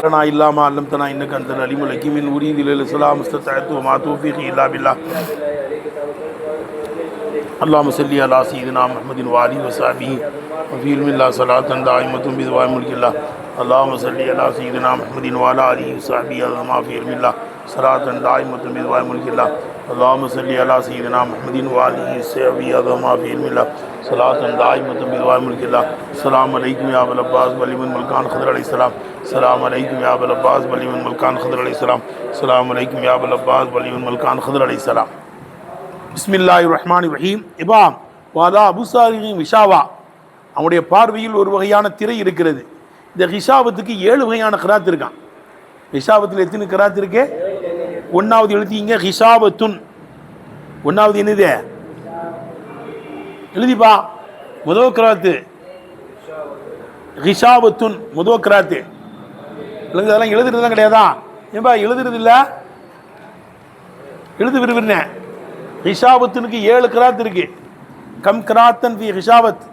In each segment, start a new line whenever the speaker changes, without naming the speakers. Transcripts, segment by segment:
إلا ما علمتنا إنك أنت العليم الحكيم إن أريد إلا الإصلاح ما استطعت وما توفيقي إلا بالله اللهم صل على سيدنا محمد وآله وصحبه وفي علم الله صلاة دائمة بدوام ملك الله اللهم صل على سيدنا محمد وعلى آله وصحبه وما في علم الله صلاة دائمة بدوام ملك الله اللهم صل على سيدنا محمد وآله وصحبه وما في علم الله صلاة دائمة بدوام ملك الله السلام عليكم يا أبا العباس ولمن ملكان خضر عليه السلام السلام عليكم يا أبا العباس ولمن ملكان خضر عليه السلام السلام عليكم يا أبا العباس ولمن ملكان خضر عليه السلام பிஸ்மில்லாஹிர் ரஹ்மானிர் ரஹீம். இபாம் வாலா அபுசாரிஹிம் ஹிஷாவா, அவனுடைய பார்வையில் ஒரு வகையான திரை இருக்கிறது. இந்த ஹிஷாவத்துக்கு 7 வகையான கிராத் இருக்கான். ஹிஷாவத்தில் எத்தனை கிராத் இருக்கு? 1வது எழுதிங்க ஹிஷாவத்துன். 1வது என்னது எழுதிப்பா? முதல் கிராத்து ஹிஷாவத்துன், முதல் கிராத்து. அதெல்லாம் எழுதுறதுலாம் கிடையாதா? ஏன்பா எழுதுறது இல்லை? எழுது விரும்புகிறேன். ஹிஷாவத்துனுக்கு 7 கிராத் இருக்கு. கம் கிராத்தன் ஃபி ஹிஷாவத்.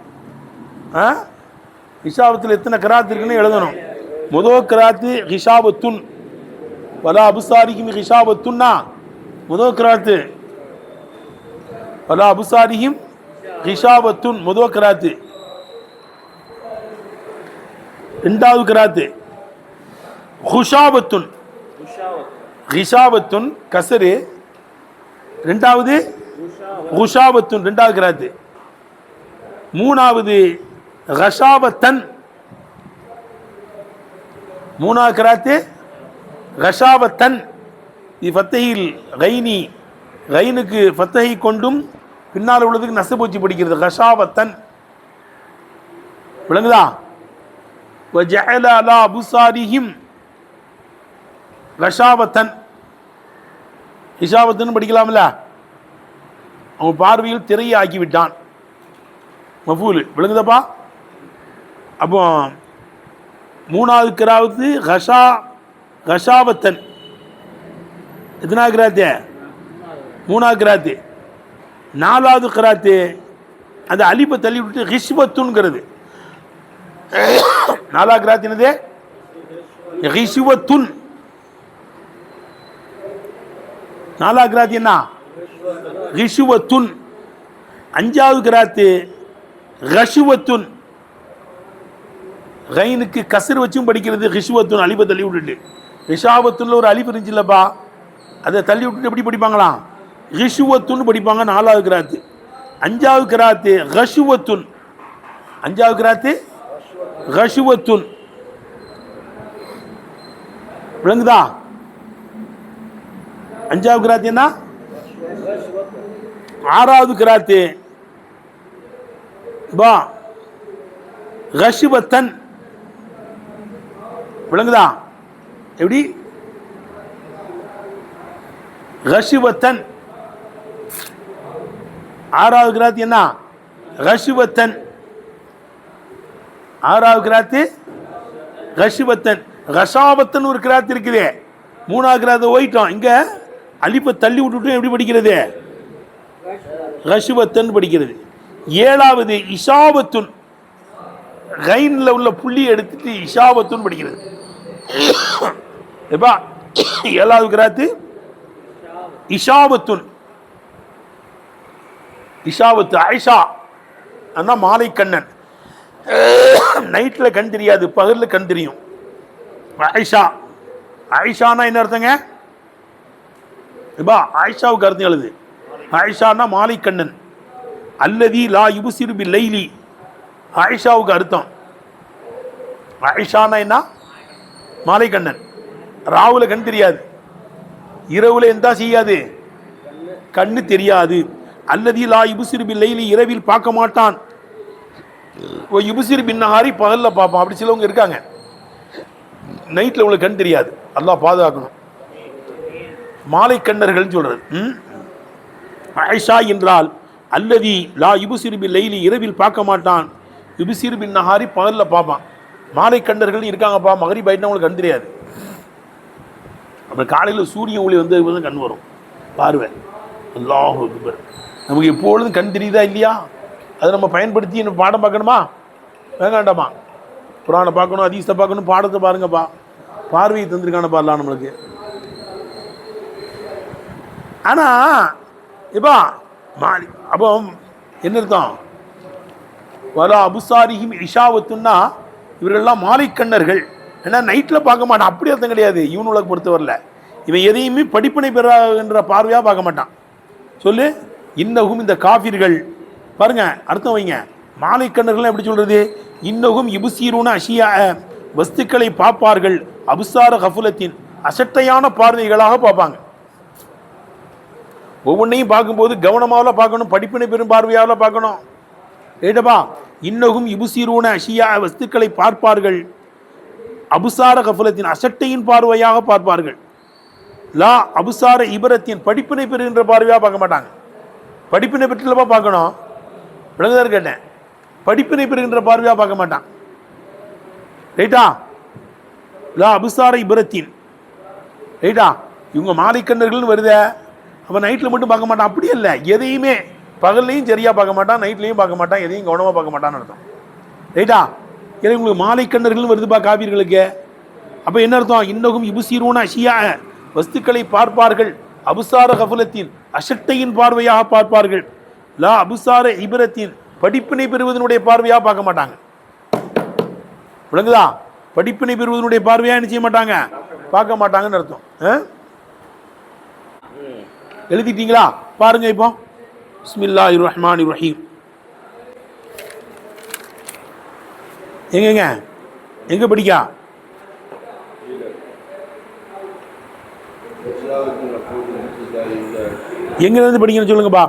ஹிஷாவத்தில் எத்தனை கிராத் இருக்குன்னு எழுதணும். முதல் கிராத்து ஹிஷாவத்துன். வலா அபுசாரிஹிம் ஹிஷாவத்துன்னா முதல் கிராத்து. வலா அபுசாரிஹிம் ஹிஷாவத்துன் முதல் கிராத்து. 2வது கிராத்து ஹுஷாவத்துன். ஹிஷாவத்துன் கசரு. 2வது ஹுஷாவத்துன் 2வது கிராத்து. 3வது ஹஷாவத்தன். 3வது கிராத்து ஹஷாவத்தன். ஃபத்தஹில் கைனி, கைனுக்கு ஃபத்தஹை கொண்டும் பின்னால் உள்ளதுக்கு நசபூச்சி படிக்கிறது. ஹஷாவத்தன் விளங்குதா? வஜஅல அலா அபுசாரிஹிம் ஹஷாவத்தன். ஹிஷாவத்துன்னு படிக்கலாம்ல. அவன் பார்வையில் திரையை ஆக்கிவிட்டான். மஃபூல் விளங்குதப்பா? அப்போ 3வது கிராத்து ஹஷாவத்தன். எத்தனாவது கிராத்து? 3வது கிராத்து. 4வது கிராத்து அந்த அலிப்பை தள்ளி விட்டு ஹிஷ்வத்துன்கிறது. 4வது கிராத்து என்னது? ஹிஷ்வத்துன். 4வது கிராத்து என்ன? ஹிஷ்வத்துன். 5வது கிராத்து ஹஷுவத்துன். கைனுக்கு கசர் வச்சும் படிக்கிறது. ஹிஷ்வத்துன் அலிப்பை தள்ளி விட்டுட்டு. ஹிஷாவத்துன்ல ஒரு அலிப்பு இருந்துச்சுல்லப்பா, அதை தள்ளி விட்டுட்டு எப்படி படிப்பாங்களாம்? ஹிஷ்வத்துன்னு படிப்பாங்க. 4வது கிராத்து. 5வது கிராத்து ஹஷுவத்துன். 5வது கிராத்து ஹஷுவத்துன் விளங்குதா? 5வது கிராத்து என்ன? 6வது கிராத்து பா ஹஷுவத்தன் விளங்குதா? எப்படி? ஹஷுவத்தன். 6வது கிராத்து என்ன? ஹஷுவத்தன். 6வது கிராத்து ஹஷுவத்தன். ஹஷாவத்தன் ஒரு கிராத்து இருக்குது. 3வது கிராத்து ஓயிட்டோம். இங்க அலிப்பை தள்ளி விட்டுட்டு எப்படி படிக்கிறது? ஹஷுவத்தன் படிக்கிறது. 7வது இஷாவத்துன். கைன்ல உள்ள புள்ளி எடுத்துட்டு இஷாவத்துன் படிக்கிறது. எப்பா 7வது கிராத்து இஷாவத்துன். இஷாவத்து ஆயிஷா அண்ணா மாலை கண்ணன். நைட்ல கண் தெரியாது, பகல்ல கண் தெரியும். ஆயிஷா. ஆயிஷானா என்ன அர்த்தங்க? எப்பா ஆயிஷாவுக்கு அர்த்தம் எழுது. ஆயிஷானா மாலை கண்ணன். அல்லதி லா யுபசிரு பில் லைலி. ஆயிஷாவுக்கு அர்த்தம். ஆயிஷானா என்ன? மாலை கண்ணன். ராவுல கண் தெரியாது, இரவுல எந்த செய்யாது, கண்ணு தெரியாது. அல்லதி லா யுபசிரு பில் லைலி, இரவில் பார்க்க மாட்டான். யுபசிரு பின் நஹாரி, பகல்ல பார்ப்பான். அப்படி சிலவங்க இருக்காங்க. நைட்ல உங்களுக்கு கண் தெரியாது. அல்லாஹ் பாதுகாக்கணும். மாலை கண்ணர்கள் சொல்றது. ஆயிஷா என்றால் அல்லதி லா யுபசிரு பில் லைலி, இரவில் பார்க்க மாட்டான். யுபசிரு பின் நஹாரி, பகல்ல பார்ப்பான். மாலை கண்டர்கள் இருக்காங்கப்பா. மகரிப் ஆயிட்டுனா உங்களுக்கு கண் தெரியாது. அப்புறம் காலையில் சூரிய ஒளி வந்து கண் வரும். பார்வை. அல்லாஹ் அக்பர். நமக்கு எப்பொழுதும் கண் தெரியுதா இல்லையா? அதை நம்ம பயன்படுத்தி என்ன பாடம் பார்க்கணுமா? வேண்டாமா? குரானை பார்க்கணும், ஹதீஸை பார்க்கணும், பாடத்தை பாருங்கப்பா. பார்வையை தந்திருக்கான பாரலாம் நம்மளுக்கு. ஆனா இப்பா அப்போ என்ன அர்த்தம்? வலா அபுசாரிஹிம் இஷாவத்துன்னா இவர்கள்லாம் மாலைக்கண்ணர்கள். ஏன்னா நைட்டில் பார்க்க மாட்டான், அப்படி அர்த்தம் கிடையாது. இவன் உலக பொறுத்தவரில் இவன் எதையுமே படிப்பினை பெறாகின்ற பார்வையாக பார்க்க மாட்டான். சொல்லு இன்னகும் இந்த காஃபிர்கள் பாருங்க அர்த்தம் வைங்க. மாலைக்கண்ணர்கள் எப்படி சொல்றது? இன்னகும் இபுசீருன அஷியா வஸ்துக்களை பார்ப்பார்கள், அபுசார கஃபுலத்தின் அசட்டையான பார்வைகளாக பார்ப்பாங்க. ஒவ்வொன்றையும் பார்க்கும்போது கவனமாக பார்க்கணும், படிப்பினை பெறும் பார்வையாக பார்க்கணும். ஏடப்பா இன்னகும் இபுசீருன அஷியா வஸ்துக்களை பார்ப்பார்கள், அபுசார கஃபுலத்தின் அசட்டையின் பார்வையாக பார்ப்பார்கள். லா அபுசார இபரத்தின் படிப்பினை பெறுகின்ற பார்வையாக பார்க்க மாட்டாங்க. படிப்பினை பெற்றுலப்பா பார்க்கணும், விளங்குதார் கேட்டேன். படிப்பினை பெறுகின்ற பார்வையாக பார்க்க மாட்டான். ரைட்டா? லா அபுசார இபரத்தின். ரைட்டா? இவங்க மாலைக்கண்ணர்கள்னு வருத, அவன் நைட்டில் மட்டும் பார்க்க மாட்டான். அப்படி இல்லை, எதையுமே பகல்லையும் சரியாக பார்க்க மாட்டான், நைட்லையும் பார்க்க மாட்டான், எதையும் கவனமாக பார்க்க மாட்டான்னு அர்த்தம். ரைட்டா? ஏன்னா உங்களுக்கு மாலைக்கண்ணர்கள்னு வருதுப்பா காபீர்களுக்கு. அப்போ என்ன அர்த்தம்? இன்னகும் இபுசீருன அஷியா வஸ்துக்களை பார்ப்பார்கள், அபுசார கஃபுலத்தின் அசட்டையின் பார்வையாக பார்ப்பார்கள். லா அபுசார இபரத்தின் படிப்பினை பெறுவதனுடைய பார்வையாக பார்க்க மாட்டாங்க. விளங்குதா? படிப்பினை பெறுவதனுடைய பார்வையாக என்ன செய்ய மாட்டாங்க, பார்க்க மாட்டாங்கன்னு அர்த்தம். எழுதிட்டீங்களா? பாருங்க இப்போ. பிஸ்மில்லாஹிர் ரஹ்மானிர் ரஹீம். எங்கங்க எங்க படிக்கா? எங்க இருந்து படிக்கணும் சொல்லுங்கப்பா.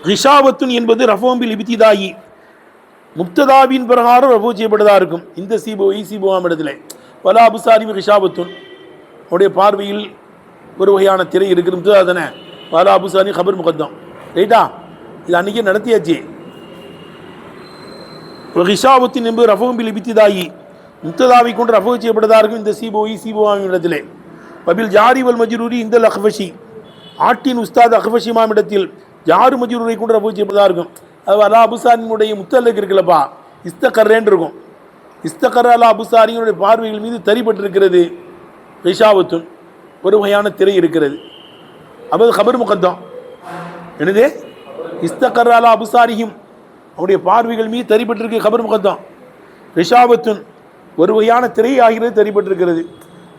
ரிஷாவத்துன் என்பது ரஃபோம்பில் இப்திதாயி முப்ததாவின் பிரகாரம் ரஃபோ செய்யப்பட்டதா இருக்கும். இந்த சீபோவாம் இடத்துல வலா அபுசாரி ரிஷாவத்துன் அவருடைய பார்வையில் ஒரு வகையான திரை இருக்கிறது. அதனை வலா அபுசாரி கபர் முகத்தம். ரைட்டா? இது அன்றைக்கி நடத்தியாச்சு. ரிஷாவத்தின் என்பது ரஃபோம்பில் இப்திதாயி முப்ததாவை கொண்டு ரஃபோ செய்யப்பட்டதா இருக்கும். இந்த சீபோவாம் இடத்திலே பபில் ஜாரி வல் மஜ்ரூரி இந்த அஹ்ஃபஷி ஆட்டின் உஸ்தாத் அஹ்ஃபஷி மாமிடத்தில் ஜாரு மஜ்ரூரை கொண்டு ரஃபோ செய்யப்பட்டதா இருக்கும். அது அலா அபுசாரினுடைய முத்தல்லுக்கு இருக்குல்லப்பா, இஸ்தகர்ரேன்னு இருக்கும். இஸ்தகர் அலா அபுசாரியினுடைய பார்வைகள் மீது தரிப்பட்டிருக்கிறது. ரிஷாவத்துன் ஒரு வகையான திரை இருக்கிறது. அப்போ கபர் முகத்தம் என்னது? இஸ்தகர் அலா அபுசாரியும் அவருடைய பார்வைகள் மீது தரிப்பட்டிருக்கு கபர் முகத்தம். ரிஷாவத்துன் ஒரு வகையான திரை ஆகிறது, தரிப்பட்டிருக்கிறது.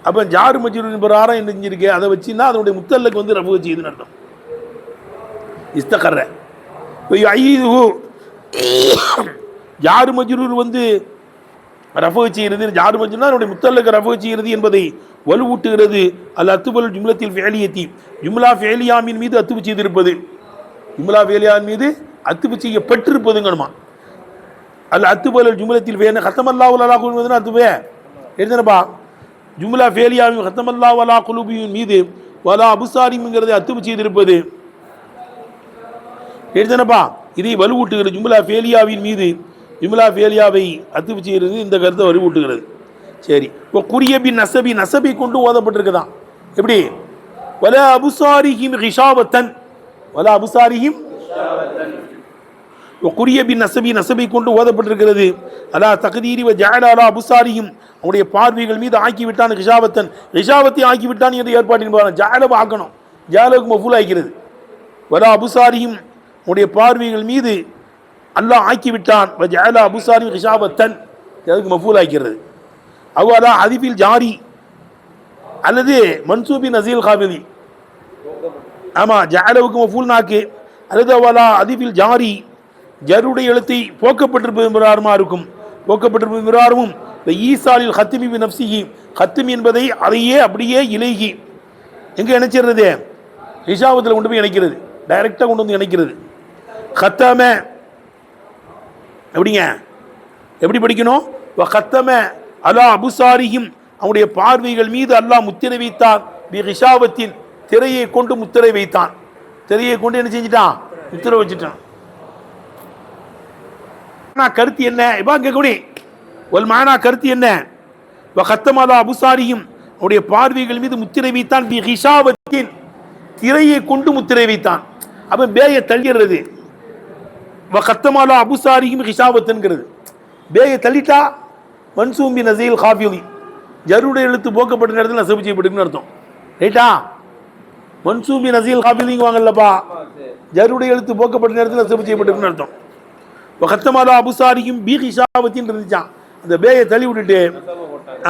அப்போ ஜாரு மஜ்ரூரின் பிரகாரம் என்ன செஞ்சிருக்கு, அதை வச்சுன்னா அதனுடைய முத்தல்லுக்கு வந்து ரஃபோ செய்யுதுன்னு அர்த்தம். இஸ்தகர்ற ஜாரு மஜ்ரூர் வந்து ரஃபோ செய்கிறது, ஜாரு மஜ்ரூர்னா அவருடைய முத்தல்லுக்கு ரஃபோ செய்கிறது என்பதை வலுவூட்டுகிறது. அல்ல அத்துபல் ஜும்லத்தில் ஃபேலியத்தி ஜும்லா ஃபேலியாமின் மீது அத்துப்பு செய்திருப்பது, ஜும்லா ஃபேலியாமின் மீது அத்துப்பு செய்யப்பட்டிருப்பதுங்கணுமா. அல்ல அத்துபல் ஜும்லத்தில் வேணும் ஹத்தமல்லாஹு அலா குலுபியும் அத்துவே எழுதுனப்பா. ஜும்லா ஃபேலியாமின் ஹத்தமல்லாஹு அலா குலுபியின் மீது வலா அபுசாரிங்கிறது அத்துப்பு செய்திருப்பது எழுதுனப்பா. இதை வலுவூட்டுகிறது. ஜும்லா ஃபேலியாவின் மீது ஜும்லா ஃபேலியாவை அத்துப்பு செய்கிறது, இந்த கருத்தை வலுவூட்டுகிறது. சரி, இப்போ குரியபின் நசபி நசபை கொண்டு ஓதப்பட்டிருக்குதான். எப்படி? வலா அபுசாரிஹிம் ரிஷாவத்தன், வலா அபுசாரிஹிம் குரியபின் நசபி நசபை கொண்டு ஓதப்பட்டிருக்கிறது. அலா தக்தீரி வ ஜஅல அலா அபுசாரிஹிம் அவருடைய பார்வைகள் மீது ஆக்கிவிட்டான் ரிஷாவத்தன், ரிஷாவத்தை ஆக்கிவிட்டான் என்ற ஏற்பாட்டின் போகிறான். ஜஅலவை ஆக்கணும், ஜஅலுக்கு மஃபூல் ஆக்கிறது. வலா அபுசாரிஹிம் உடைய பார்வைகள் மீது அல்லாஹ் ஆக்கிவிட்டான். வ ஜஅல அபுசாரிஹிம் ரிஷாவத்தன் அதுக்கு மஃபூல் ஆக்கிறது. அவ்வளா அதிபில் ஜாரி அல்லது மன்சூபின் நசீல் காபிதி. ஆமாம், ஜஅலவுக்கு மஃபூல் நாக்கு அல்லது அவ்வளா அதிபில் ஜாரி ஜருடைய எழுத்தை போக்கப்பட்டிருப்பது மிராரமாக இருக்கும். போக்கப்பட்டிருப்பது மிராரமும் ஈசாலில் ஹத்திமி பி நப்சிஹி ஹத்திமி என்பதை அதையே அப்படியே இலகி எங்கே இணைச்சிடுறது? ரிஷாவத்தில் கொண்டு போய் இணைக்கிறது, டைரெக்டாக கொண்டு வந்து இணைக்கிறது. ஹத்தம எப்படிங்க? எப்படி படிக்கணும்? ஹத்தம அலா அபுசாரிஹிம் அவனுடைய பார்வைகள் மீது அல்லாஹ் முத்திரை வைத்தான். பி ரிஷாவத்தின் திரையை கொண்டு முத்திரை வைத்தான். திரையை கொண்டு என்ன செஞ்சிட்டான்? முத்திரை வச்சுட்டான். கருத்து என்ன? இப்போ கேட்கணும். ஒரு மானா கருத்து என்ன? ஹத்தம் அலா அபுசாரிஹிம் அவனுடைய பார்வைகள் மீது முத்திரை வைத்தான். பி ரிஷாவத்தின் திரையை கொண்டு முத்திரை வைத்தான். அப்ப பேயை தள்ளிடுறது. கத்தமாலா அபுசாரியும் ஹிஷாபத்துங்கிறது. பேயை தள்ளிட்டா மன்சூம்பி நசீல் காஃபிலி, ஜருடைய எழுத்து போக்கப்பட்ட நேரத்தில் நசபு செய்யப்பட்டுன்னு அர்த்தம். ரைட்டா? மன்சூபி நசீல் காஃபிலிங்க வாங்கல்லப்பா, ஜருடைய எழுத்து போக்கப்பட்ட நேரத்தில் நசபு செய்யப்பட்டுன்னு அர்த்தம். கத்தமாலா அபுசாரியும் பி ஹிஷாபத்தின்னு இருந்துச்சான். அந்த பேயை தள்ளி விட்டுட்டு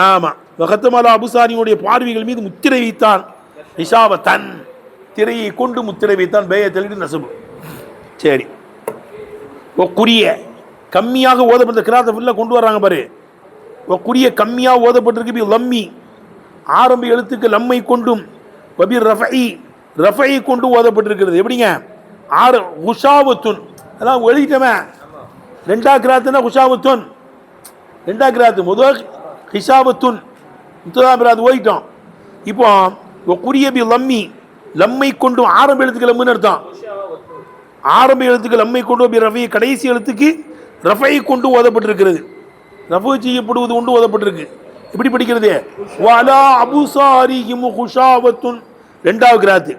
ஆமா கத்தமாலா அபுசாரியுடைய பார்வைகள் மீது முத்திரை வைத்தான். ஹிஷாபத்தன், திரையை கொண்டு முத்திரை வைத்தான். பேயை தள்ளிட்டு நசபு. சரி, குறிய கம்மியாக ஓதப்பட்ட கிராத்தை ஃபுல்லாக கொண்டு வர்றாங்க பாரு. குறிய கம்மியாக ஓதப்பட்டிருக்கு. லம்மி, ஆரம்ப எழுத்துக்கு லம்மை கொண்டும், ரஃபை கொண்டு ஓதப்பட்டிருக்கிறது. எப்படிங்க? ஹுஷாவத்துன், அதான் எழுதிட்டமே. ரெண்டா கிராத்துனா ஹுஷாவத்துன், ரெண்டா கிராத்து. முதல் ஹிஷாவத்துன், முத்ததாம் கிராத்து ஓதிட்டோம். இப்போ குறிய லம்மி, லம்மை கொண்டும், ஆரம்ப எழுத்துக்கு லம்முன்னு அர்த்தம். ஆரம்ப எழுத்துக்கு லம்மை கொண்டு ரஃபை, கடைசி எழுத்துக்கு ரஃபை கொண்டு ஓதப்பட்டிருக்கிறது. ரஃபு செய்யப்படுவது கொண்டு ஓதப்பட்டிருக்கு. எப்படி படிக்கிறது? வலா அபுசாரிஹிம் ஹுஷாவத்துன், ரெண்டாவது கிராத்து.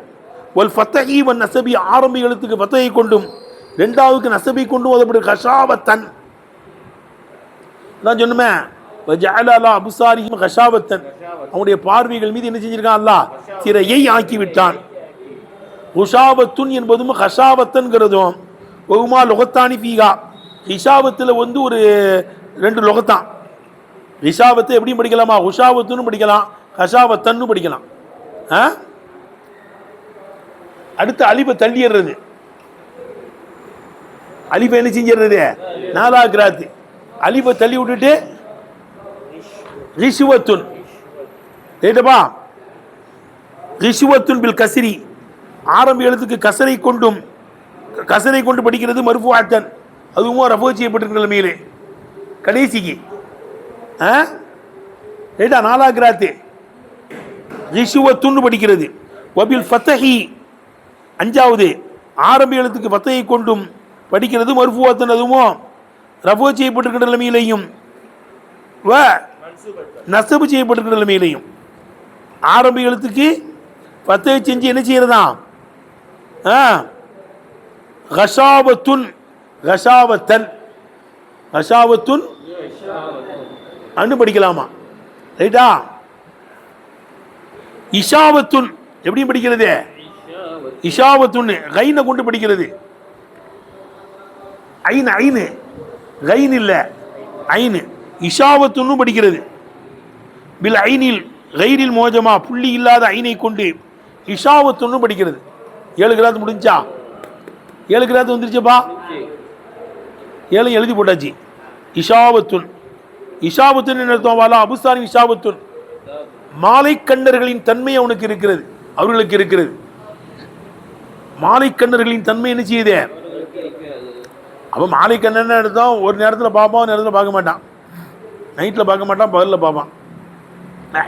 வல் ஃபத்தஹி வன் நஸபி, ஆரம்ப எழுத்துக்கு ஃபத்தஹை கொண்டும் ரெண்டாவதுக்கு நஸபை கொண்டு ஓதப்பட்டிருக்கு. ஹஷாவத்தன் நான் சொன்னமே. வஜஅல அபுசாரிஹிம் ஹஷாவத்தன், அவனுடைய பார்வைகள் மீது என்ன செஞ்சிருக்கான்? அல்லாஹ் திரையை ஆக்கி விட்டான். ஹுஷாவத்துன் என்பதும் ஹஷாவத்தன்கிறதும் ஒகுமா லொகத்தானி ஃபீகா, ஹிஷாவத்தில் ஒரு ரெண்டு லொகத்தான். ஹிஷாவத்தை எப்படியும் படிக்கலாமா? ஹுஷாவத்துன்னு படிக்கலாம், ஹஷாவத்தன்னு படிக்கலாம். அடுத்து அலிபை தள்ளிடுறது. அலிபை என்ன செஞ்சிடுறது? நாலா கிராத்து. அலிபை தள்ளி விட்டுட்டு ரிஷுவத்துன், ரைட்டப்பா? ரிஷுவத்துன் பில் கஸ்ரி, ஆரம்ப எழுத்துக்கு கசரை கொண்டு படிக்கிறது. மர்ஃபூஅத்தன், அதுவும் ரஃபு செய்யப்பட்டிருக்கிற நிலைமையிலே கடைசிக்கு. ரைட்டா? நாலா கிராத்து. ரிஷுவத்துன்னு படிக்கிறது. வபில் ஃபத்தஹி, அஞ்சாவது ஆரம்ப எழுத்துக்கு ஃபத்தஹை கொண்டும் படிக்கிறது. மர்ஃபூஅத்தன், அதுவும் ரஃபு செய்யப்பட்டிருக்கிற நிலைமையிலையும் நஸபு செய்யப்பட்டிருக்கிற நிலைமையிலையும். ஆரம்ப எழுத்துக்கு ஃபத்தஹை செஞ்சு என்ன செய்யறதா? ஹஷாவத்துன், ஹஷாவத்தன், ஹஷாவத்துன் அன்னு படிக்கலாமா? ரைட்டா? இஷாவத்துன் எப்படி படிக்கிறது? இஷாவத்துன் கைனை கொண்டு படிக்கிறது. ஐனு கைன் இல்ல, ஐனு. இஷாவத்துன்னு படிக்கிறது. பில் ஐனில் கைரில் மோஜமா, புள்ளி இல்லாத ஐனை கொண்டு இஷாவத்துன்னு படிக்கிறது. 7 கிராத்து முடிஞ்சா? 7 கிராத்து வந்துருச்சுப்பா. 7 எழுதி போட்டாச்சு. இஷாவத்துன், இஷாவத்துன் அர்த்தம். வாலா அபுசாரி இஷாவத்துன், மாலை கண்ணர்களின் தன்மை அவனுக்கு இருக்கிறது, அவர்களுக்கு இருக்கிறது. மாலை கண்ணர்களின் தன்மை என்ன செய்யுது? அப்போ மாலை கண்ணன் எடுத்தோம். ஒரு நேரத்தில் பார்ப்பான், ஒரு நேரத்தில் பார்க்க மாட்டான். நைட்டில் பார்க்க மாட்டான், பகலில் பார்ப்பான்.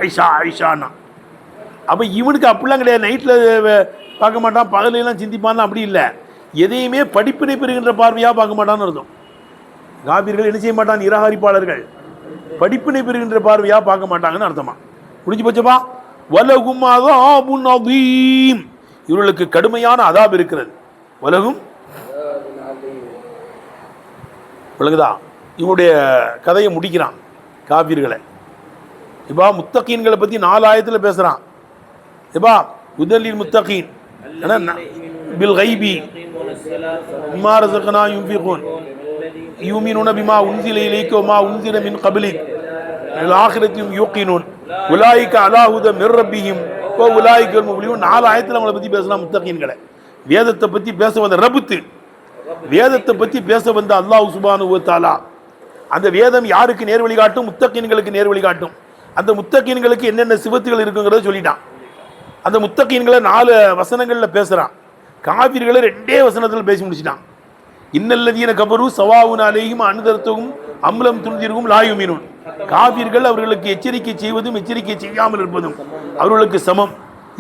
ஐஷா ஐஷான்னா. அப்போ இவனுக்கு அப்படிலாம் கிடையாது. நைட்டில் பார்க்க மாட்டான், பகலெல்லாம் சிந்திப்பான், அப்படி இல்லை. எதையுமே படிப்பினை பெறுகின்ற பார்வையாக பார்க்க மாட்டான்னு அர்த்தம். காபிர்கள் என்ன செய்ய மாட்டான்? நிராகரிப்பாளர்கள் படிப்பினை பெறுகின்ற பார்வையாக பார்க்க மாட்டாங்கன்னு அர்த்தமா. முடிஞ்சு போச்சப்பா. வலகும் அதாபுன் அதீம், இவர்களுக்கு கடுமையான அதாப் இருக்கிறது. வலகும் விளங்குதா? இவனுடைய கதையை முடிக்கிறான் காபிர்களை. இப்பா முத்தகீன்களை பற்றி 4 ஆயத்தில் பேசுகிறான். இப்பா உதலில் முத்தகீன் பில் கைபி பிமா ரஸக்னா யுன்ஃபிகூன் யூமினூன பிமா உன்ஸில இலைக வமா உன்ஸில மின் கப்லிக் வல் ஆகிரத்திஹிம் யூகினூன் உலாயிக அலா ஹுதா மிர் ரப்பிஹிம் வ உலாயிகல் முஃப்லிஹூன். 4 ஆயத்தில் அவங்களை பற்றி பேசலாம் முத்தகீன்களை. வேதத்தை பற்றி பேச வந்த ரபுத்து, வேதத்தை பற்றி பேச வந்த அல்லாஹ் சுப்ஹானஹு வ தஆலா, அந்த வேதம் யாருக்கு நேர் வழி காட்டும்? முத்தகீன்களுக்கு நேர் வழி காட்டும். அந்த முத்தகீன்களுக்கு என்னென்ன சிவத்துகள் இருக்குங்கிறத சொல்லிட்டான். அந்த முத்தகீன்களை 4 வசனங்களில் பேசுகிறான். காபிர்களை 2 வசனத்தில் பேசி முடிச்சிட்டான். இன்னல்லதீன கபரு சவாவுன் அலைஹிம் அன்தர்துஹும் அம்லம் துன்திருஹும் லா யுமினூன். காபிர்கள் அவர்களுக்கு எச்சரிக்கை செய்வதும் எச்சரிக்கை செய்யாமல் இருப்பதும் அவர்களுக்கு சமம்.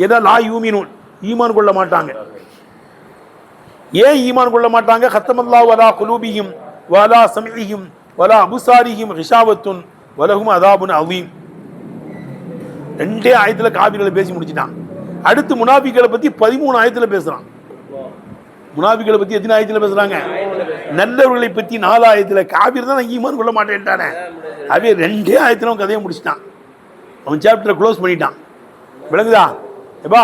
ஏதா லா யூமினூன், ஈமான் கொள்ள மாட்டாங்க. ஏன் ஈமான் கொள்ள மாட்டாங்க? கத்தமல்லாஹு அலா குலூபிஹிம் வலா சம்இஹிம் வலா அபுசாரிஹிம் ஹிஷாவத்துன் வலஹும் அதாபுன் அதீம். 2 ஆயத்தில் காபிர்களை பேசி முடிச்சிட்டான். அடுத்து முனாஃபிக்களை பத்தி 13 ஆயத்துல பேசுறான். முனாஃபிக்களை பத்தி எத்தனை ஆயத்துல பேசுறாங்க? நல்லவர்களை பத்தி 4 ஆயத்துல. காபீர் தான் ஈமான் கொள்ள மாட்டேன்ட்டானே, அதே 2 ஆயத்துல கதையை முடிச்சிட்டான். அவன் சாப்டரை க்ளோஸ் பண்ணிட்டான். விளங்குதா? எப்பா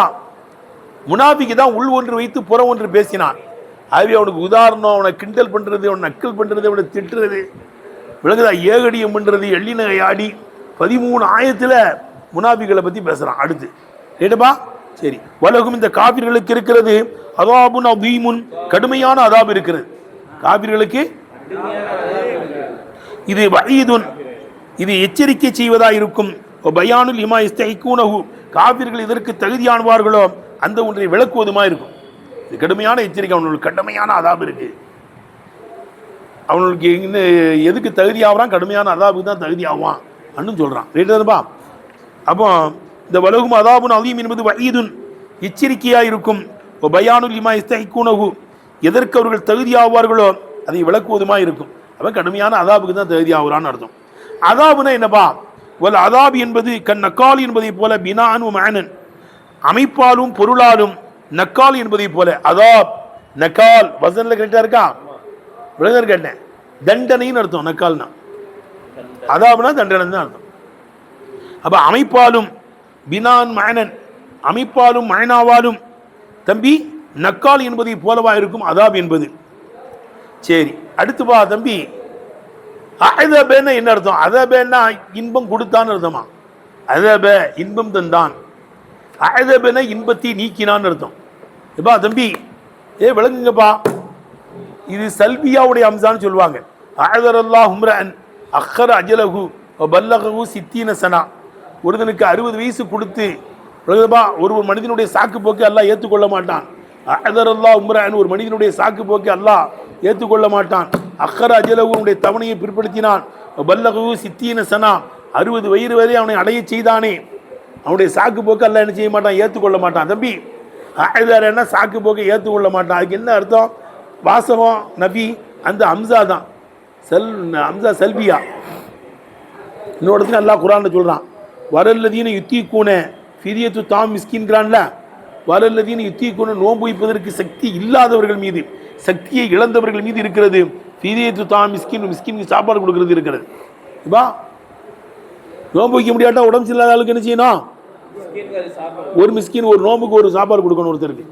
முனாஃபிக்கு தான் உள் ஒன்று வைத்து புற ஒன்று பேசினான். ஆகவே அவனுக்கு உதாரணம், அவனை கிண்டல் பண்றது, அவனை நக்கல் பண்றது, அவனை திட்டுறது, விளங்குதா, ஏகடியம் பண்றது, எள்ளினகை ஆடி 13 ஆயத்துல முனாஃபிக்களை பத்தி பேசுறான். அடுத்து கேட்டப்பா சரி. வலகும் இந்த காபிர்களுக்கு இருக்கிறது அதாபுன் அதீமுன், கடுமையான அதாப் இருக்கிறது காபிர்களுக்கு. இது வஈதுன், இது எச்சரிக்கை செய்வதா இருக்கும். பயானுல் லிமா இஸ்தஹிகூனஹு, காபிர்கள் இதற்கு தகுதியானவார்களோ அந்த ஒன்றை விளக்குவதுமா இருக்கும். இது கடுமையான எச்சரிக்கை. அவனுக்கு கடுமையான அதாப் இருக்கு. அவனுக்கு எதுக்கு தகுதி ஆகிறான்? கடுமையான அதாபுக்கு தான் தகுதி ஆவான் அன்னு சொல்றான். ரைட்டுதானப்பா? அப்போ இந்த வலகும் அதாபுன் அதீம் என்பது வஈதுன், எச்சரிக்கையா இருக்கும். பயானுல் லிமா இஸ்தஹிகூனஹு, எதற்கு அவர்கள் தகுதி ஆவார்களோ அதை விளக்குவதுமா இருக்கும். அவன் கடுமையான அதாபுக்கு தான் தகுதி ஆகுறான்னு அர்த்தம். அதாபுனா என்னப்பா? வல் அதாப் என்பது கண் நக்கால் என்பதை போல பினான் மஅனன், அமைப்பாலும் பொருளாலும் நக்கால் என்பதை போல. அதாப் நக்கால் வசன்ல கரெக்டா இருக்கா? விளங்கர் கேட்டேன். தண்டனைன்னு அர்த்தம் நக்கால்னா. அதாப்னா தண்டனை தான் அர்த்தம். அப்ப அமைப்பாலும் பினான் மஅனன், அமைப்பாலும் மயனாவாலும் தம்பி நக்கால் என்பதை போலவா இருக்கும் அதாப் என்பது. சரி, அடுத்து பா தம்பி. அதபேன்னா என்ன அர்த்தம்? அதபேன்னா இன்பம் கொடுத்தான்னு அர்த்தமா? அதப இன்பம் தந்தான், அதபேன இன்பத்தை நீக்கினான்னு அர்த்தம். எப்பா தம்பி விளங்குங்கப்பா, இது சல்பியாவுடைய அம்சான்னு சொல்லுவாங்க. அஅதரல்லாஹு உம்ரஅன் அக்கர அஜலஹு வபல்லகஹு 60 சனா. ஒருவனுக்கு 60 வயசு கொடுத்து ஒரு மனிதனுடைய சாக்கு போக்கு அல்லாஹ் ஏற்றுக்கொள்ள மாட்டான். அஅதரல்லாஹு உம்ரஅன், ஒரு மனிதனுடைய சாக்கு போக்கு அல்லாஹ் ஏற்றுக்கொள்ள மாட்டான். அக்கர அஜலஹு, தவணையை பிற்படுத்தினான். வபல்லகஹு 60 சனா, 60 வயது வரை அவனை அடைய செய்தானே, அவனுடைய சாக்கு போக்கு அல்லாஹ் என்ன செய்ய மாட்டான்? ஏற்றுக்கொள்ள மாட்டான். தம்பி அஅதரன்னா சாக்கு போக்கை ஏற்றுக்கொள்ள மாட்டான். அதுக்கு என்ன அர்த்தம்? வாசகம் நபி அந்த அம்சா தான், அம்சா சல்பியா. இன்னொரு இடத்துல அல்லாஹ் குர்ஆன்ல சொல்றான், வரல்லதீன யுத்தீகூன ஃபிதியத்து தாம் மிஸ்கின்கிறான்ல, வரல்லதீன யுத்தீகூன, நோன்பு வைப்பதற்கு சக்தி இல்லாதவர்கள் மீது, சக்தியை இழந்தவர்கள் மீது இருக்கிறது ஃபிதியத்து தாம் மிஸ்கின், மிஸ்கினுக்கு சாப்பாடு கொடுக்கிறது இருக்கிறது. இப்பா நோன்பு வைக்க முடியாட்டா உடம்பு சரியில்லாத ஆளுக்கு என்ன செய்யணும்? ஒரு மிஸ்கின் ஒரு நோம்புக்கு ஒரு சாப்பாடு கொடுக்கணும் ஒருத்தருக்கு.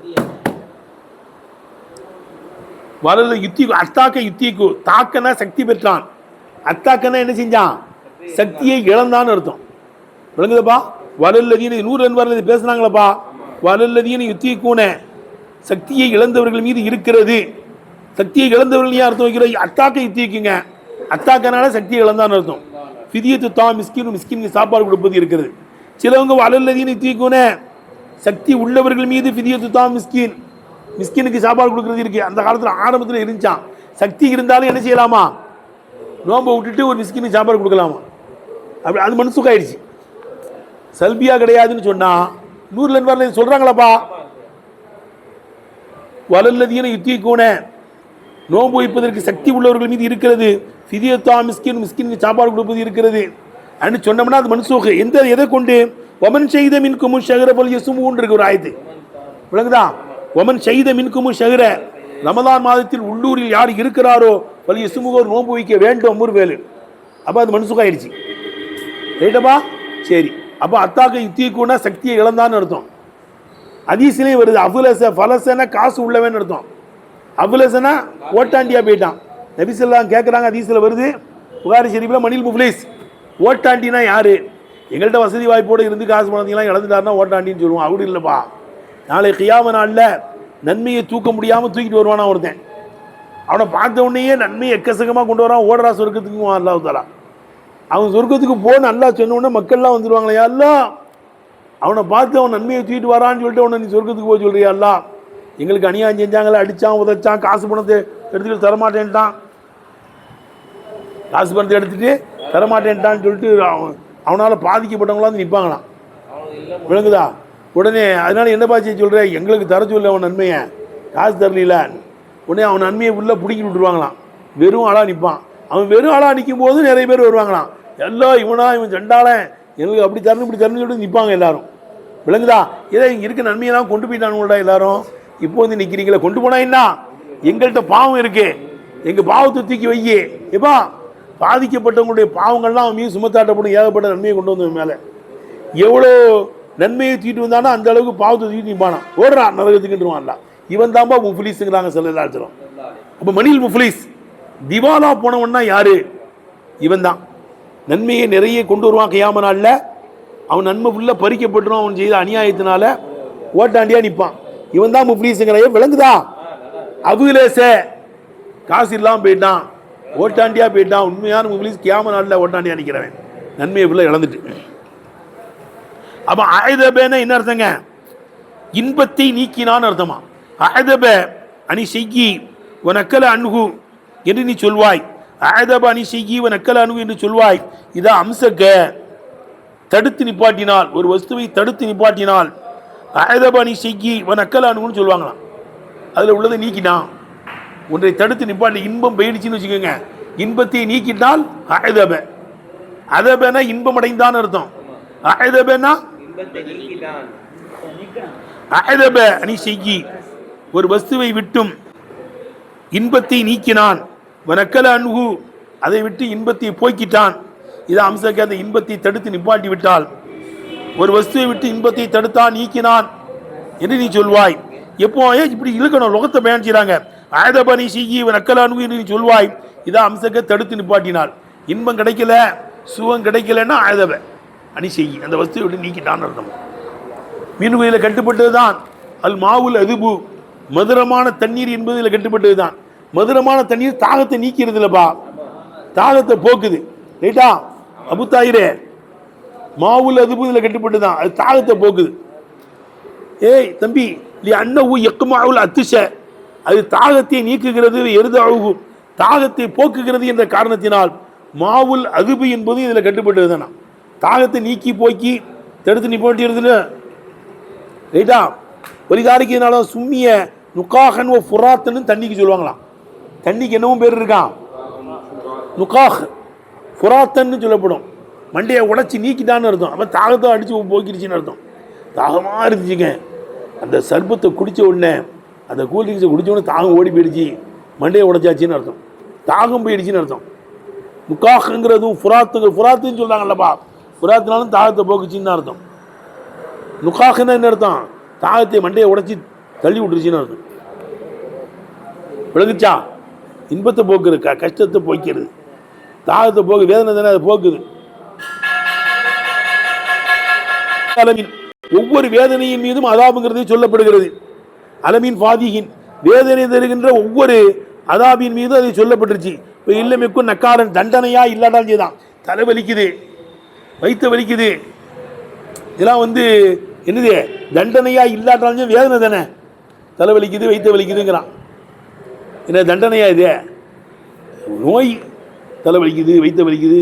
வரல யுத்திக்கு அத்தாக்க யுத்திக்கு, தாக்கனா சக்தி பெற்றான், அத்தாக்கனா என்ன செஞ்சான்? சக்தியை இழந்தான்னு அர்த்தம். விளங்குதப்பா? வலல்லதீன 100 வரல பேசுனாங்களப்பா. வலல்லதீன யுத்திக்கூன, சக்தியை இழந்தவர்கள் மீது இருக்கிறது. சக்தியை இழந்தவர்கள் ஏன் அர்த்தம் வைக்கிற? அத்தாக்க யுத்திக்குங்க, அத்தாக்கனால சக்தியை இழந்தான்னு அர்த்தம். ஃபிதியத்து தாம் மிஸ்கின், மிஸ்கினுக்கு சாப்பாடு கொடுப்பது இருக்கிறது. சிலவங்க வலல்லதீன யுத்திக்கூன, சக்தி உள்ளவர்கள் மீது ஃபிதியத்து தாம் மிஸ்கின், மிஸ்கினுக்கு சாப்பாடு கொடுக்கறது இருக்கு. அந்த காலத்தில் ஆரம்பத்தில் இருந்துச்சான். சக்தி இருந்தாலும் என்ன செய்யலாமா? நோம்பை விட்டுட்டு ஒரு மிஸ்கினுக்கு சாப்பாடு கொடுக்கலாமா? அப்படி அது மனசுக்காயிடுச்சு. சல்பியா கிடையாதுன்னு சொன்னா 100 வரல சொல்றாங்களாப்பா. வலல்லதீன யுத்திக்கூன, நோம்பு வைப்பதற்கு சக்தி உள்ளவர்கள் மீது இருக்கிறது. ஃபிதியத்தா மிஸ்கின், மிஸ்கினுக்கு சாப்பாடு கொடுப்பது இருக்கிறது அப்படின்னு சொன்னோம்னா அது மன்சூக். எதை கொண்டு? ஒமன் செய்த மின்குமு ஷஹர போல் யசுமுன்னு இருக்கு ஒரு ஆயத்து. விளங்குதா? ஒமன் செய்த மின்குமு ஷஹர, ரமலான் மாதத்தில் உள்ளூரில் யார் இருக்கிறாரோ பல் யசுமுக, ஒரு நோம்பு வைக்க வேண்டும் ஒரு வேலு. அப்போ அது மன்சூக் ஆயிடுச்சு. ரைட்டப்பா? சரி. அப்போ அத்தாக்க யுத்திக்குன்னா சக்தியை இழந்தான்னு அர்த்தம். ஹதீஸ்லயே வருது, அபுலச ஃபலசன காசு உள்ளவன்னு அர்த்தம். அபுலசனா ஓட்டாண்டியா போயிட்டான். நபி ஸல்லல்லாஹு அலைஹி கேட்குறாங்க, ஹதீஸ்ல வருது புகாரி ஷரீஃப்ல, மணில் முஃப்லிஸ், ஓட்டாண்டினா யாரு? எங்கள்கிட்ட வசதி வாய்ப்போடு இருந்து காசு பணத்தீங்களாம் இழந்துட்டாருன்னா ஓட்டாண்டின்னு சொல்லுவோம். அப்படி இல்லைப்பா. நாளை கியாம நாளில் நன்மையை தூக்க முடியாமல் தூக்கிட்டு வருவானா ஒருத்தன். அவனை பார்த்த உடனேயே நன்மையை எக்கசக்கமாக கொண்டு வரான், ஓடுறா சொர்க்கத்துக்கு அல்லாஹ் தஆலா. அவன் சொர்க்கத்துக்கு போன்னு அல்லாஹ் சொன்ன உடனே மக்கள்லாம் வந்துடுவாங்களே, அல்லாஹ் அவனை பார்த்து அவன் நன்மையை தூக்கிட்டு வரான்னு சொல்லிட்டு அவனை நீ சொர்க்கத்துக்கு போய் சொல்றியா? அல்லாஹ் எங்களுக்கு அநியாயம் செஞ்சாங்களே, அடித்தான் உதைச்சான், காசு பணத்தை எடுத்துகிட்டு தரமாட்டேன்ட்டான், காசு பணத்தை எடுத்துகிட்டு தரமாட்டேன்ட்டான்னு சொல்லிட்டு அவனால் பாதிக்கப்பட்டவங்களாம் வந்து நிற்பாங்களாம். விளங்குதா? உடனே அதனால என்ன பாச்சு சொல்கிற, எங்களுக்கு தர சொல்ல அவன் நன்மையை, காசு தரல. உடனே அவன் நன்மையை உள்ளே பிடிக்கி விட்டுருவாங்களாம். வெறும் ஆளாக நிற்பான். அவன் வெறும் ஆளாக நிற்கும் போது நிறைய பேர் வருவாங்களாம். எல்லாம் இவன் சண்டாளன், எங்களுக்கு அப்படி தரணும் இப்படி தரணும்னு சொல்லிட்டு நிற்பாங்க எல்லாரும். விளங்குதா? இதை இங்கே இருக்க நன்மையெல்லாம் கொண்டு போயிட்டானுங்கள்டா எல்லாரும். இப்போ வந்து நிற்கிறீங்களே, கொண்டு போனா என்ன? எங்கள்கிட்ட பாவம் இருக்கு, எங்கள் பாவத்தை தூக்கி வையே. எப்பா பாதிக்கப்பட்டவங்களுடைய பாவங்கள்லாம் அவன் மீது சுமத்தாட்டப்படும். ஏகப்பட்ட நன்மையை கொண்டு வந்தவன் மேலே எவ்வளோ நன்மையை தூக்கிட்டு வந்தானா அந்த அளவுக்கு பாவத்தை தூக்கிட்டு நிற்பானான், ஓடுறான் நரகத்துக்குன்றுவான்ல. இவன் தான்பா முஃப்லீஸுங்கிறாங்க ஸல்லல்லாஹு. அப்போ மணில் முஃப்லீஸ் திவாலா போனவன்னா யாரு? இவன் தான். நன்மையை நிறைய கொண்டு வருவான் கியாம நாளில். அவன் நன்மை ஃபுல்லாக பறிக்கப்பட்டுரும். அவன் செய்த அநியாயத்தினால ஓட்டாண்டியா நிற்பான். இவன் தான் முஃப்லீஸுங்கிற. விளங்குதா? அபுலேச காசு இல்லாமல் போயிட்டான், ஓட்டாண்டியா போயிட்டான். உண்மையான முஃப்லீஸ் கியாம நாளில் ஓட்டாண்டியா நிற்கிறவன், நன்மையை ஃபுல்லாக இழந்துட்டு. அப்போ ஆயுதபேன என்ன அர்த்தங்க? இன்பத்தை நீக்கினான்னு அர்த்தமா. ஆயுதப அணி செய்கி உனக்கல அணுகு என்று நீ சொல்வாய். ஆயுதப அணி செய்கி உனக்கல அணுகு என்று சொல்வாய். இதை அம்சக்க தடுத்து நிப்பாட்டினால், ஒரு வஸ்துவை தடுத்து நிப்பாட்டினால் ஆயுதப அணி செய்கி உனக்கல அணுகுன்னு சொல்லுவாங்களாம். அதில் உள்ளதை நீக்கினான், ஒன்றை தடுத்து நிப்பாட்டி. இன்பம் போயிடுச்சுன்னு வச்சுக்கோங்க, இன்பத்தை நீக்கிட்டால் ஆயுதப. அதபனா இன்பம் அடைந்தான் அர்த்தம். ஆயுதபனா ஆயுதப அணி செய்கி ஒரு வஸ்துவை விட்டும் இன்பத்தை நீக்கினான். வனக்கல அணுகு அதை விட்டு இன்பத்தை போக்கிட்டான். இதை அம்சக்க அந்த இன்பத்தை தடுத்து நிப்பாட்டி விட்டால், ஒரு வஸ்துவை விட்டு இன்பத்தை தடுத்தான் நீக்கினான் என்று நீ சொல்வாய். எப்போ இப்படி இழுக்கணும், லோகத்தை பயன் செய்கிறாங்க. ஆயுதப அணி செய்கி வனக்கல அணுகு என்று நீ சொல்வாய். இதை அம்சக்க தடுத்து நிப்பாட்டினால், இன்பம் கிடைக்கல சுகம் கிடைக்கலன்னா ஆயுதப அணி செய்கி அந்த வஸ்துவை விட்டு நீக்கிட்டான் அர்த்தம். மீன்குயில கட்டுப்பட்டது தான் அல் மாவுல் அதுபு, மதுரமான தண்ணீர் என்பது இதில் கட்டுப்பட்டது தான். மதுரமான தண்ணீர் தாகத்தை நீக்கிறது இல்லப்பா, தாகத்தை போக்குது. ரைட்டா அபுத்தாயிரே? மாவுல் அதுபு இதில் கட்டுப்பட்டு தான், அது தாகத்தை போக்குது. ஏய் தம்பி, நீ அன்னவு எக்குமாவுல் அத்துஷ, அது தாகத்தை நீக்குகிறது. எருதாகு தாகத்தை போக்குகிறது என்ற காரணத்தினால் மாவுல் அதுபு என்பது இதில் கட்டுப்பட்டது தானா. தாகத்தை நீக்கி போக்கி தடுத்து நிப்பாட்டிடுதுல. ரைட்டா? வலிதாரிக்கிறதுனால சும்மிய நுக்காகன் ஓ ஃபுராத்துன்னு தண்ணிக்கு சொல்லுவாங்களாம். தண்ணிக்கு என்னவும் பேர் இருக்கான், நுக்காஹ் ஃபுராத்தன்னு சொல்லப்படும். மண்டையை உடச்சி நீக்கிட்டான்னு அர்த்தம். அப்போ தாகத்தை அடித்து போக்கிடுச்சின்னு அர்த்தம். தாகமாக இருந்துச்சுங்க, அந்த சர்பத்தை குடித்த உடனே, அந்த கூல்ட்ரிங்க்ஸை குடித்த உடனே தாகம் ஓடி போயிடுச்சு, மண்டையை உடைச்சாச்சின்னு அர்த்தம். தாகம் போயிடுச்சின்னு அர்த்தம். நுக்காஹுங்கிறதும் ஃபுராத்துன்னு சொல்கிறாங்கல்லப்பா, ஃபுராத்துனாலும் தாகத்தை போக்குச்சின்னு அர்த்தம். நுக்காஹுன்னா என்ன அர்த்தம்? தாகத்தை மண்டையை உடைச்சி தள்ளி விட்டுருச்சின்னு அர்த்தம். விளங்குச்சா? இன்பத்தை போக்குறது, கஷ்டத்தை போக்கிறது, தாகத்தை போக்கு, வேதனை தானே அதை போக்குது. ஒவ்வொரு வேதனையின் மீதும் அதாபுங்கிறது சொல்லப்படுகிறது. அலமின் ஃபாதிகின் வேதனை தருகின்ற ஒவ்வொரு அதாபின் மீது அது சொல்லப்பட்டுருச்சு. இப்போ இல்லமைக்கும் நக்காரன் தண்டனையா இல்லாட்டாலும் செய்தான். தலை வலிக்குது, வயிற்று வலிக்குது, இதெல்லாம் வந்து என்னது தண்டனையா இல்லாட்டாலும் வேதனை தானே. தலை வலிக்குது வயிற்று வலிக்குதுங்கிறான், என்ன தண்டனையா இது? நோய், தலை வலிக்குது வயிற்று வலிக்குது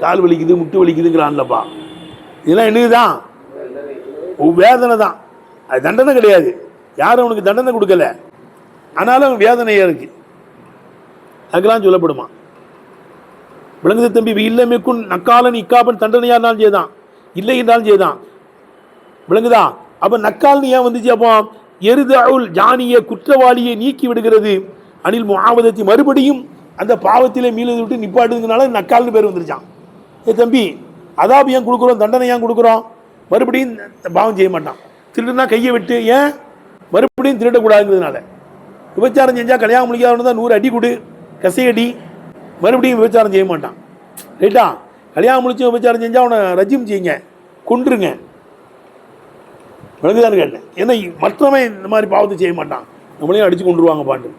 கால் வலிக்குது முட்டு வலிக்குதுங்கிறான்லப்பா. இதெல்லாம் என்னதுதான்? வேதனை தான், அது தண்டனை கிடையாது. யாரும் அவனுக்கு தண்டனை கொடுக்கல, ஆனாலும் வேதனையா இருக்கு, அதுக்கெல்லாம் சொல்லப்படுமா. விளங்குது தம்பி? இல்லமைக்கும் நக்காலன் இக்காபன் தண்டனையா இருந்தாலும் செய்தான், இல்லை என்றாலும் செய்தான். விளங்குதா? அப்ப நக்கால்னு ஏன் வந்துச்சு? அப்போ எருதவுல் ஜானிய குற்றவாளியை நீக்கி விடுகிறது. அனில் முஆவதத்தி மறுபடியும் அந்த பாவத்திலே மீளது விட்டு நிப்பாட்டுறதுனால நக்கால்னு பேர் வந்துருச்சான். ஏ தம்பி, அதாபு ஏன் கொடுக்குறோம், தண்டனை ஏன் கொடுக்குறோம்? மறுபடியும் பாவம் செய்ய மாட்டான். திருடுனா கையை விட்டு, ஏன் மறுபடியும் திருடக்கூடாதுங்கிறதுனால. விபச்சாரம் செஞ்சால் கல்யாணம் முடிக்காதவனு தான் 100 அடி கொடு, கசையடி, மறுபடியும் விபச்சாரம் செய்ய மாட்டான். ரைட்டா? கல்யாணம் முடிச்சு விபச்சாரம் செஞ்சால் அவனை ரஜிம் செய்யுங்க, கொன்றுங்க. விளங்குதான்னு கேட்டேன். ஏன்னா மற்றவன் இந்த மாதிரி பாவத்தை செய்ய மாட்டான், நம்மளையும் அடித்து கொண்டுருவாங்க பாட்டு.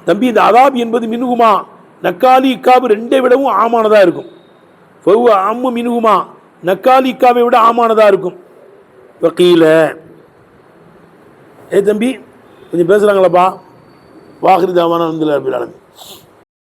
தம்பி, இந்த அதாப் என்பது மினுகுமா நக்காலி இக்காபு ரெண்டை விடவும் ஆமானதாக இருக்கும். அம்மு மினுகுமா நக்காலி இக்காவை விட ஆமானதாக இருக்கும். வக்கீல ஏ தம்பி கொஞ்சம் பேசுகிறாங்களாப்பா. வாஹிர் தாவான அல்ஹம்துலில்லாஹி ரப்பில் ஆலமீன்.